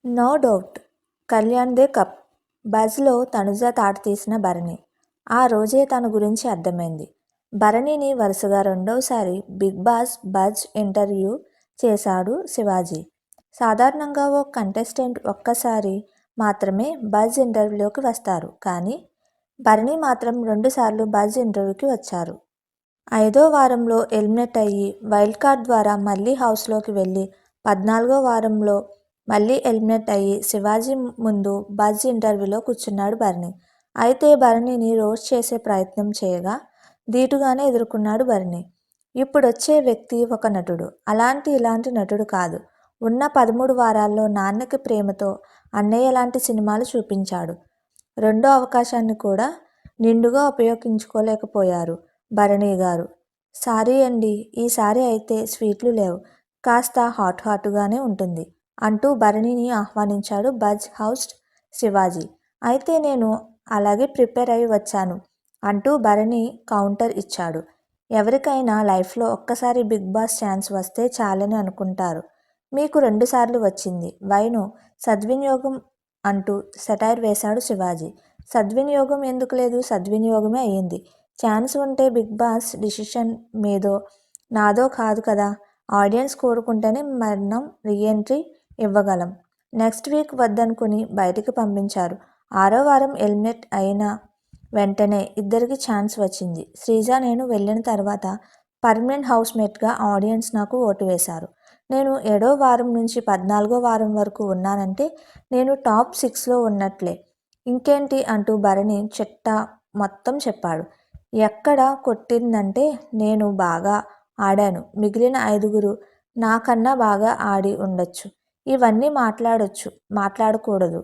No doubt. Kalyan the cup. బజ్లో తనుజ తాట తీసిన భరణి. ఆ రోజే తన గురించి అర్థమైంది. భరణిని వరుసగా రెండోసారి బిగ్ బాస్ బజ్ ఇంటర్వ్యూ చేశాడు శివాజీ. సాధారణంగా ఓ కంటెస్టెంట్ ఒక్కసారి మాత్రమే బజ్ ఇంటర్వ్యూలోకి వస్తారు. కానీ భరణి మాత్రం 2 సార్లు బజ్ ఇంటర్వ్యూకి వచ్చారు. 5వ వారంలో ఎలిమినేట్ అయ్యి వైల్డ్ కార్డ్ ద్వారా మళ్ళీ హౌస్లోకి వెళ్ళి 14వ వారంలో మళ్ళీ ఎలిమినేట్ అయ్యి శివాజీ ముందు బజ్ ఇంటర్వ్యూలో కూర్చున్నాడు భరణి. అయితే భరణిని రోస్ట్ చేసే ప్రయత్నం చేయగా ధీటుగానే ఎదుర్కొన్నాడు భరణి. ఇప్పుడొచ్చే వ్యక్తి ఒక నటుడు. ఇలాంటి నటుడు కాదు. ఉన్న 13 వారాల్లో నాన్నకి ప్రేమతో అన్నయ్య లాంటి సినిమాలు చూపించాడు. రెండో అవకాశాన్ని కూడా నిండుగా ఉపయోగించుకోలేకపోయారు భరణి గారు. సారీ అండి, ఈసారి అయితే స్వీట్లు లేవు, కాస్త హాటుగానే ఉంటుంది అంటూ భరణిని ఆహ్వానించాడు బజ్ హోస్ట్ శివాజీ. అయితే నేను అలాగే ప్రిపేర్ అయి వచ్చాను అంటూ భరణి కౌంటర్ ఇచ్చాడు. ఎవరికైనా లైఫ్లో ఒక్కసారి బిగ్ బాస్ ఛాన్స్ వస్తే చాలని అనుకుంటారు. మీకు 2 సార్లు వచ్చింది. వైను సద్వినియోగం అంటూ సెటైర్ వేశాడు శివాజీ. సద్వినియోగం ఎందుకు లేదు? సద్వినియోగమే అయ్యింది. ఛాన్స్ ఉంటే బిగ్ బాస్ డిసిషన్ మీదో నాదో కాదు కదా. ఆడియన్స్ కోరుకుంటేనే మనం రీఎంట్రీ ఇవ్వగలం. నెక్స్ట్ వీక్ వద్దనుకుని బయటికి పంపించారు. 6వ వారం ఎలిమినేట్ అయిన వెంటనే ఇద్దరికి ఛాన్స్ వచ్చింది. శ్రీజ నేను వెళ్ళిన తర్వాత పర్మనెంట్ హౌస్మేట్గా ఆడియన్స్ నాకు ఓటు వేశారు. నేను 7వ వారం నుంచి 14వ వారం వరకు ఉన్నానంటే నేను టాప్ 6లో ఉన్నట్లే. ఇంకేంటి అంటూ భరణి చిట్టా మొత్తం చెప్పాడు. ఎక్కడ కొట్టిందంటే నేను బాగా ఆడాను, మిగిలిన 5గురు నాకన్నా బాగా ఆడి ఉండొచ్చు. ఇవన్నీ మాట్లాడకూడదు.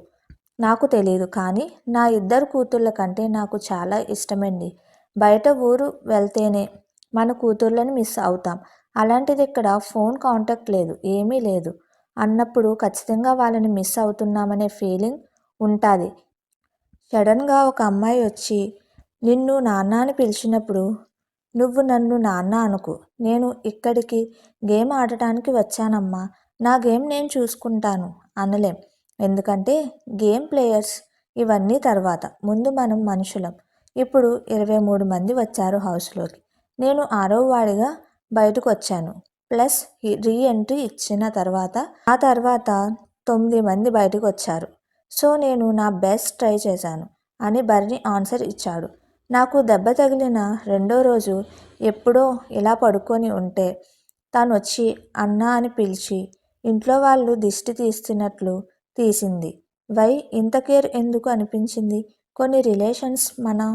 నాకు తెలీదు. కానీ నా 2 కూతుళ్ళ కంటే నాకు చాలా ఇష్టమండి. బయట ఊరు వెళ్తేనే మన కూతుర్లను మిస్ అవుతాం. అలాంటిది ఇక్కడ ఫోన్ కాంటాక్ట్ లేదు, ఏమీ లేదు అన్నప్పుడు ఖచ్చితంగా వాళ్ళని మిస్ అవుతున్నామనే ఫీలింగ్ ఉంటుంది. సడన్గా ఒక అమ్మాయి వచ్చి నిన్ను నాన్న అని పిలిచినప్పుడు నువ్వు నన్ను నాన్న అనుకు. నేను ఇక్కడికి గేమ్ ఆడటానికి వచ్చానమ్మా, నా గేమ్ నేను చూసుకుంటాను అనలేం. ఎందుకంటే గేమ్ ప్లేయర్స్. ఇవన్నీ తర్వాత. ముందు మనం మనుషులం. ఇప్పుడు 23 మంది వచ్చారు హౌస్లోకి. నేను 6వ వాడిగా బయటకు వచ్చాను. ప్లస్ రీఎంట్రీ ఇచ్చిన తర్వాత ఆ తర్వాత 9 మంది బయటకు వచ్చారు. సో నేను నా బెస్ట్ ట్రై చేశాను అని భరణి ఆన్సర్ ఇచ్చాడు. నాకు దెబ్బ తగిలిన 2వ రోజు ఎప్పుడో ఇలా పడుకొని ఉంటే తనొచ్చి అన్నా అని పిలిచి ఇంట్లో వాళ్ళు దిష్టి తీస్తున్నట్లు తీసింది. వై ఇంత కేర్ ఎందుకు అనిపించింది? కొన్ని రిలేషన్స్ మనం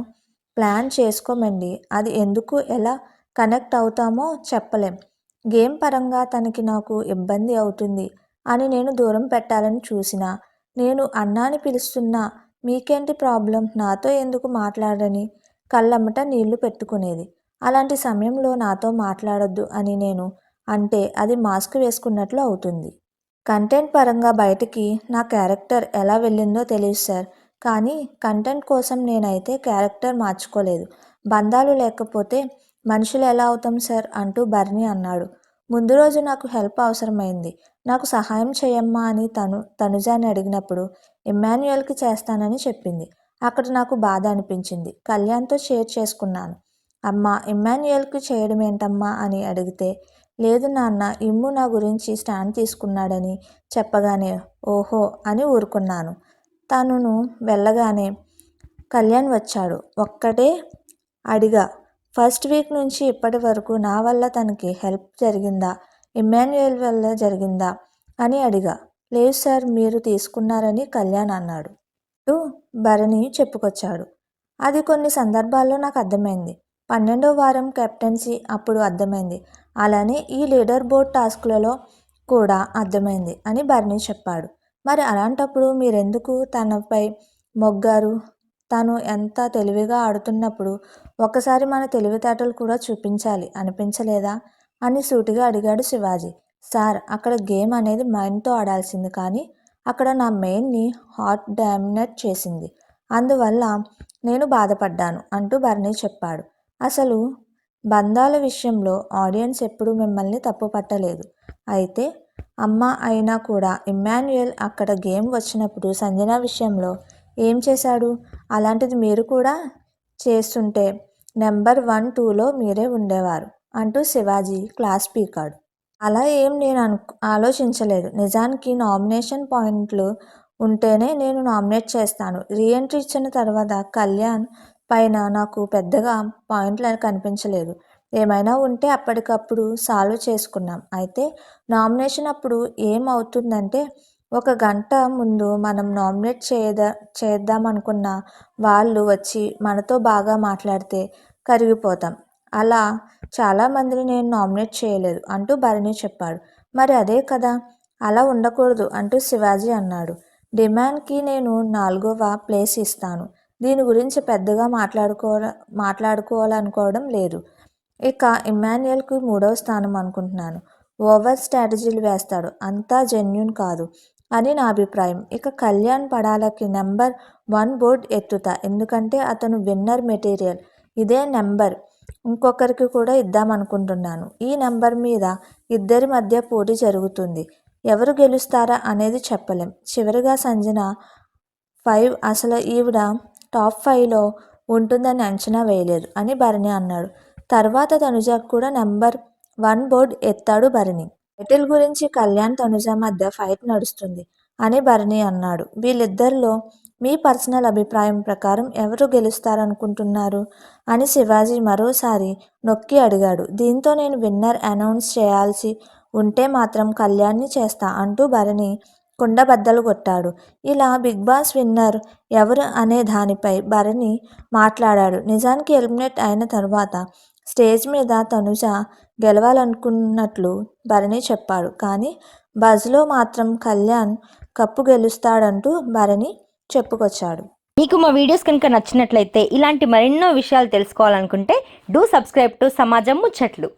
ప్లాన్ చేసుకోమండి. అది ఎందుకు ఎలా కనెక్ట్ అవుతామో చెప్పలేం. గేమ్ పరంగా తనకి నాకు ఇబ్బంది అవుతుంది అని నేను దూరం పెట్టాలని చూసినా, నేను అన్నాని పిలుస్తున్నా మీకేంటి ప్రాబ్లం, నాతో ఎందుకు మాట్లాడని కళ్ళమ్మట నీళ్లు పెట్టుకునేది. అలాంటి సమయంలో నాతో మాట్లాడొద్దు అని నేను అంటే అది మాస్క్ వేసుకున్నట్లు అవుతుంది. కంటెంట్ పరంగా బయటికి నా క్యారెక్టర్ ఎలా వెళ్ళిందో తెలియదు సార్. కానీ కంటెంట్ కోసం నేనైతే క్యారెక్టర్ మార్చుకోలేదు. బంధాలు లేకపోతే మనుషులు ఎలా అవుతాం సార్ అంటూ భరణి అన్నాడు. ముందు రోజు నాకు హెల్ప్ అవసరమైంది. నాకు సహాయం చేయమ్మా అని తనుజాని అడిగినప్పుడు ఇమ్మాన్యుయల్కి చేస్తానని చెప్పింది. అక్కడ నాకు బాధ అనిపించింది. కళ్యాణ్తో షేర్ చేసుకున్నాను. అమ్మ ఇమ్మాన్యుయల్కి చేయడం ఏంటమ్మా అని అడిగితే లేదు నాన్న, ఇమ్ము నా గురించి స్టాండ్ తీసుకున్నాడని చెప్పగానే ఓహో అని ఊరుకున్నాను. తనును వెళ్ళగానే కళ్యాణ్ వచ్చాడు. ఒక్కటే అడిగా, ఫస్ట్ వీక్ నుంచి ఇప్పటి వరకు నా వల్ల తనకి హెల్ప్ జరిగిందా, ఇమ్మాన్యుయల్ వల్ల జరిగిందా అని అడిగా. లేదు సార్, మీరు తీసుకున్నారని కళ్యాణ్ అన్నాడు. భరణి చెప్పుకొచ్చాడు. అది కొన్ని సందర్భాల్లో నాకు అర్థమైంది. 12వ వారం కెప్టెన్సీ అప్పుడు అర్థమైంది. అలానే ఈ లీడర్ బోర్డ్ టాస్క్లలో కూడా అర్థమైంది అని భరణి చెప్పాడు. మరి అలాంటప్పుడు మీరెందుకు తనపై మొగ్గారు? తను ఎంత తెలివిగా ఆడుతున్నప్పుడు ఒకసారి మన తెలివితేటలు కూడా చూపించాలి అనిపించలేదా అని సూటిగా అడిగాడు శివాజీ. సార్, అక్కడ గేమ్ అనేది మైండ్తో ఆడాల్సింది, కానీ అక్కడ నా మెయిన్ని హార్ట్ డామినేట్ చేసింది. అందువల్ల నేను బాధపడ్డాను అంటూ భరణి చెప్పాడు. అసలు బంధాల విషయంలో ఆడియన్స్ ఎప్పుడూ మిమ్మల్ని తప్పు పట్టలేదు. అయితే అమ్మ అయినా కూడా ఇమ్మాన్యుయల్ అక్కడ గేమ్ వచ్చినప్పుడు సంజన విషయంలో ఏం చేశాడు? అలాంటిది మీరు కూడా చేస్తుంటే నెంబర్ 1, 2లో మీరే ఉండేవారు అంటూ శివాజీ క్లాస్ పీకాడు. అలా ఏం నేను ఆలోచించలేదు. నిజానికి నామినేషన్ పాయింట్లు ఉంటేనే నేను నామినేట్ చేస్తాను. రీఎంట్రీ ఇచ్చిన తర్వాత కళ్యాణ్ పైన నాకు పెద్దగా పాయింట్లు కనిపించలేదు. ఏమైనా ఉంటే అప్పటికప్పుడు సాల్వ్ చేసుకున్నాం. అయితే నామినేషన్ అప్పుడు ఏమవుతుందంటే, ఒక గంట ముందు మనం నామినేట్ చేద్దామనుకున్న వాళ్ళు వచ్చి మనతో బాగా మాట్లాడితే కరిగిపోతాం. అలా చాలామందిని నేను నామినేట్ చేయలేదు అంటూ భరణి చెప్పాడు. మరి అదే కదా, అలా ఉండకూడదు అంటూ శివాజీ అన్నాడు. డిమాండ్కి నేను 4వ ప్లేస్ ఇస్తాను. దీని గురించి పెద్దగా మాట్లాడుకోవాలనుకోవడం లేదు. ఇక ఇమ్మాన్యుయల్కి 3వ స్థానం అనుకుంటున్నాను. ఓవర్ స్ట్రాటజీలు వేస్తాడు, అంతా జెన్యూన్ కాదు అని నా అభిప్రాయం. ఇక కళ్యాణ్ పడాలకి నెంబర్ 1 బోర్డ్ ఎత్తుతా, ఎందుకంటే అతను విన్నర్ మెటీరియల్. ఇదే నెంబర్ ఇంకొకరికి కూడా ఇద్దామనుకుంటున్నాను. ఈ నెంబర్ మీద ఇద్దరి మధ్య పోటీ జరుగుతుంది. ఎవరు గెలుస్తారా అనేది చెప్పలేం. చివరిగా సంజన 5 అసలు ఈవిడ టాప్ 5లో ఉంటుందని అంచనా వేయలేదు అని భరణి అన్నాడు. తర్వాత తనుజకు కూడా నెంబర్ 1 బోర్డ్ ఎత్తాడు భరణి. టైటిల్ గురించి కళ్యాణ్ తనుజ మధ్య ఫైట్ నడుస్తుంది అని భరణి అన్నాడు. వీళ్ళిద్దరిలో మీ పర్సనల్ అభిప్రాయం ప్రకారం ఎవరు గెలుస్తారనుకుంటున్నారు అని శివాజీ మరోసారి నొక్కి అడిగాడు. దీంతో నేను విన్నర్ అనౌన్స్ చేయాల్సి ఉంటే మాత్రం కళ్యాణ్ని చేస్తా అంటూ భరణి కుండబద్దలు కొట్టాడు. ఇలా బిగ్ బాస్ విన్నర్ ఎవరు అనే దానిపై భరణి మాట్లాడాడు. నిజానికి ఎలిమినేట్ అయిన తర్వాత స్టేజ్ మీద తనుజ గెలవాలనుకున్నట్లు భరణి చెప్పాడు. కానీ బజ్లో మాత్రం కళ్యాణ్ కప్పు గెలుస్తాడంటూ భరణి చెప్పుకొచ్చాడు. మీకు మా వీడియోస్ కనుక నచ్చినట్లయితే ఇలాంటి మరెన్నో విషయాలు తెలుసుకోవాలనుకుంటే డూ సబ్స్క్రైబ్ టు సమాజం ముచ్చట్లు.